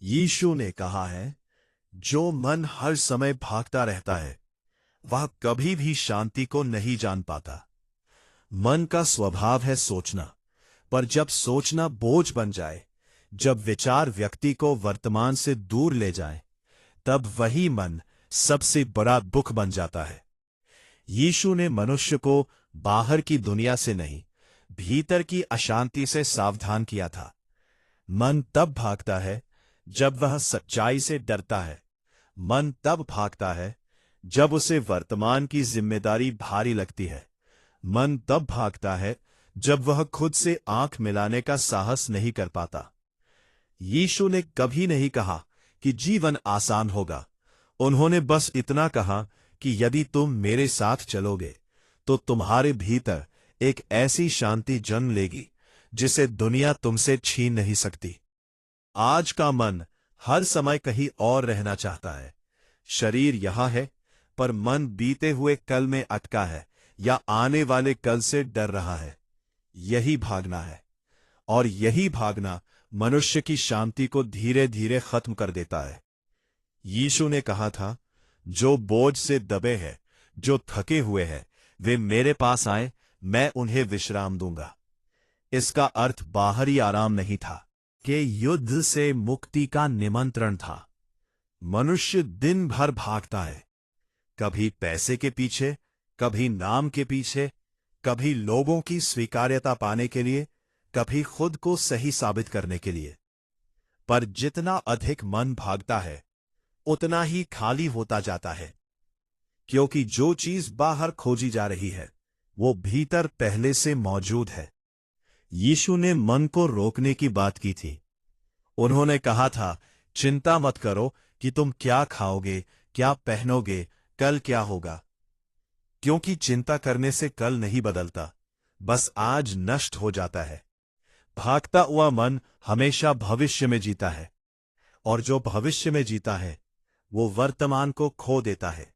यीशु ने कहा है, जो मन हर समय भागता रहता है वह कभी भी शांति को नहीं जान पाता। मन का स्वभाव है सोचना, पर जब सोचना बोझ बन जाए, जब विचार व्यक्ति को वर्तमान से दूर ले जाए, तब वही मन सबसे बड़ा दुख बन जाता है। यीशु ने मनुष्य को बाहर की दुनिया से नहीं, भीतर की अशांति से सावधान किया था। मन तब भागता है जब वह सच्चाई से डरता है। मन तब भागता है जब उसे वर्तमान की जिम्मेदारी भारी लगती है। मन तब भागता है जब वह खुद से आंख मिलाने का साहस नहीं कर पाता। यीशु ने कभी नहीं कहा कि जीवन आसान होगा। उन्होंने बस इतना कहा कि यदि तुम मेरे साथ चलोगे तो तुम्हारे भीतर एक ऐसी शांति जन्म लेगी जिसे दुनिया तुमसे छीन नहीं सकती। आज का मन हर समय कहीं और रहना चाहता है। शरीर यहां है, पर मन बीते हुए कल में अटका है या आने वाले कल से डर रहा है। यही भागना है, और यही भागना मनुष्य की शांति को धीरे धीरे खत्म कर देता है। यीशु ने कहा था, जो बोझ से दबे हैं, जो थके हुए हैं, वे मेरे पास आए, मैं उन्हें विश्राम दूंगा। इसका अर्थ बाहरी आराम नहीं था, कि युद्ध से मुक्ति का निमंत्रण था। मनुष्य दिन भर भागता है, कभी पैसे के पीछे, कभी नाम के पीछे, कभी लोगों की स्वीकार्यता पाने के लिए, कभी खुद को सही साबित करने के लिए। पर जितना अधिक मन भागता है, उतना ही खाली होता जाता है, क्योंकि जो चीज बाहर खोजी जा रही है वो भीतर पहले से मौजूद है। यीशु ने मन को रोकने की बात की थी। उन्होंने कहा था, चिंता मत करो कि तुम क्या खाओगे, क्या पहनोगे, कल क्या होगा। क्योंकि चिंता करने से कल नहीं बदलता, बस आज नष्ट हो जाता है। भागता हुआ मन हमेशा भविष्य में जीता है, और जो भविष्य में जीता है वो वर्तमान को खो देता है,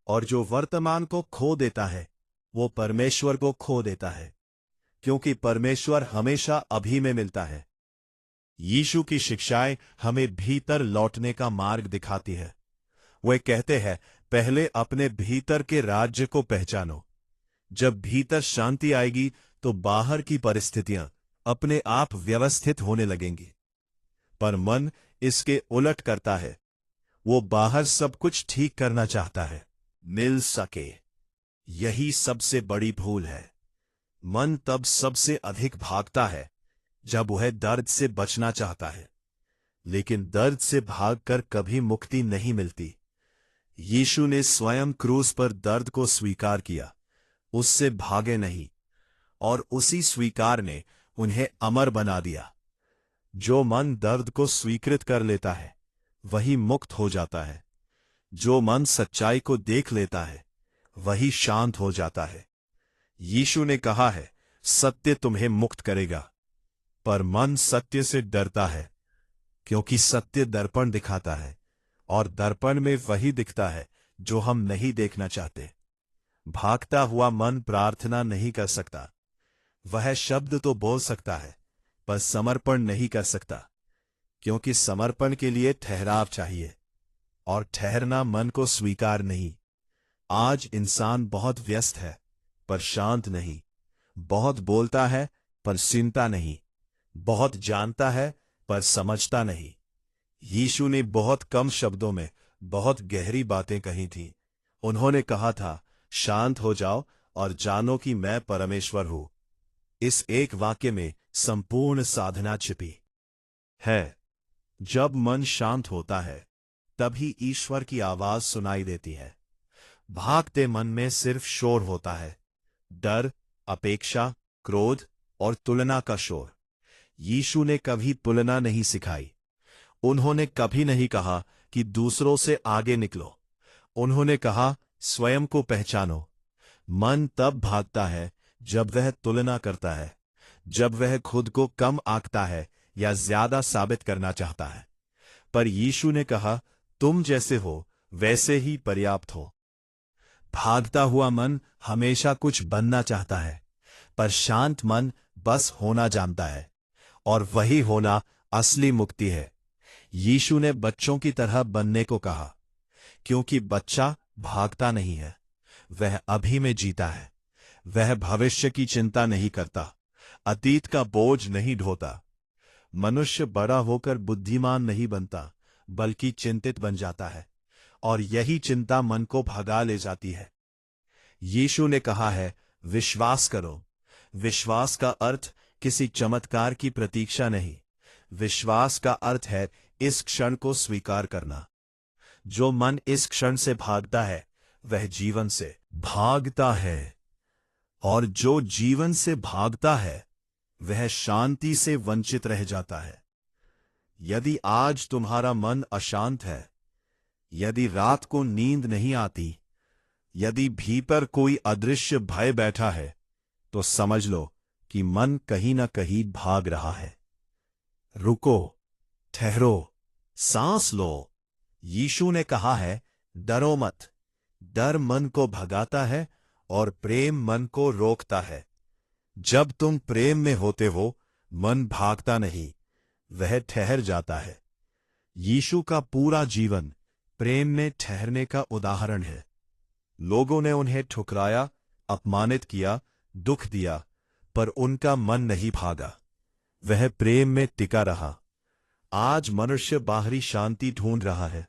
और जो वर्तमान को खो देता है वो परमेश्वर को खो देता है, क्योंकि परमेश्वर हमेशा अभी में मिलता है। यीशु की शिक्षाएं हमें भीतर लौटने का मार्ग दिखाती है। वे कहते हैं, पहले अपने भीतर के राज्य को पहचानो। जब भीतर शांति आएगी तो बाहर की परिस्थितियां अपने आप व्यवस्थित होने लगेंगी। पर मन इसके उलट करता है। वो बाहर सब कुछ ठीक करना चाहता है, मिल सके। यही सबसे बड़ी भूल है। मन तब सबसे अधिक भागता है जब वह दर्द से बचना चाहता है, लेकिन दर्द से भागकर कभी मुक्ति नहीं मिलती। यीशु ने स्वयं क्रूस पर दर्द को स्वीकार किया, उससे भागे नहीं, और उसी स्वीकार ने उन्हें अमर बना दिया। जो मन दर्द को स्वीकृत कर लेता है वही मुक्त हो जाता है। जो मन सच्चाई को देख लेता है वही शांत हो जाता है। यीशु ने कहा है, सत्य तुम्हें मुक्त करेगा। पर मन सत्य से डरता है, क्योंकि सत्य दर्पण दिखाता है, और दर्पण में वही दिखता है जो हम नहीं देखना चाहते। भागता हुआ मन प्रार्थना नहीं कर सकता। वह शब्द तो बोल सकता है, पर समर्पण नहीं कर सकता, क्योंकि समर्पण के लिए ठहराव चाहिए, और ठहरना मन को स्वीकार नहीं। आज इंसान बहुत व्यस्त है, पर शांत नहीं। बहुत बोलता है, पर सुनता नहीं। बहुत जानता है, पर समझता नहीं। यीशु ने बहुत कम शब्दों में बहुत गहरी बातें कही थीं। उन्होंने कहा था, शांत हो जाओ और जानो कि मैं परमेश्वर हूं। इस एक वाक्य में संपूर्ण साधना छिपी है। जब मन शांत होता है, तभी ईश्वर की आवाज सुनाई देती है। भागते मन में सिर्फ शोर होता है, डर, अपेक्षा, क्रोध और तुलना का शोर। यीशु ने कभी तुलना नहीं सिखाई। उन्होंने कभी नहीं कहा कि दूसरों से आगे निकलो। उन्होंने कहा, स्वयं को पहचानो। मन तब भागता है जब वह तुलना करता है, जब वह खुद को कम आंकता है या ज्यादा साबित करना चाहता है। पर यीशु ने कहा, तुम जैसे हो वैसे ही पर्याप्त हो। भागता हुआ मन हमेशा कुछ बनना चाहता है, पर शांत मन बस होना जानता है, और वही होना असली मुक्ति है। यीशु ने बच्चों की तरह बनने को कहा, क्योंकि बच्चा भागता नहीं है, वह अभी में जीता है। वह भविष्य की चिंता नहीं करता, अतीत का बोझ नहीं ढोता। मनुष्य बड़ा होकर बुद्धिमान नहीं बनता, बल्कि चिंतित बन जाता है, और यही चिंता मन को भगा ले जाती है। यीशु ने कहा है, विश्वास करो। विश्वास का अर्थ किसी चमत्कार की प्रतीक्षा नहीं। विश्वास का अर्थ है इस क्षण को स्वीकार करना। जो मन इस क्षण से भागता है, वह जीवन से भागता है, और जो जीवन से भागता है, वह शांति से वंचित रह जाता है। यदि आज तुम्हारा मन अशांत है, यदि रात को नींद नहीं आती, यदि भीतर कोई अदृश्य भय बैठा है, तो समझ लो कि मन कहीं न कहीं भाग रहा है। रुको, ठहरो, सांस लो। यीशु ने कहा है, डरो मत। डर मन को भगाता है और प्रेम मन को रोकता है। जब तुम प्रेम में होते हो, मन भागता नहीं, वह ठहर जाता है। यीशु का पूरा जीवन प्रेम में ठहरने का उदाहरण है। लोगों ने उन्हें ठुकराया, अपमानित किया, दुख दिया, पर उनका मन नहीं भागा। वह प्रेम में टिका रहा। आज मनुष्य बाहरी शांति ढूंढ रहा है,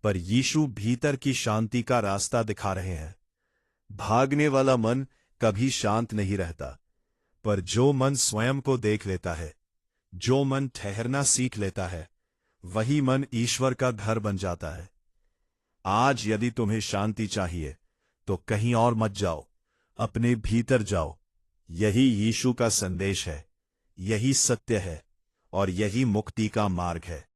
पर यीशु भीतर की शांति का रास्ता दिखा रहे हैं। भागने वाला मन कभी शांत नहीं रहता, पर जो मन स्वयं को देख लेता है, जो मन ठहरना सीख लेता है, वही मन ईश्वर का घर बन जाता है। आज यदि तुम्हें शांति चाहिए, तो कहीं और मत जाओ, अपने भीतर जाओ। यही यीशु का संदेश है, यही सत्य है, और यही मुक्ति का मार्ग है।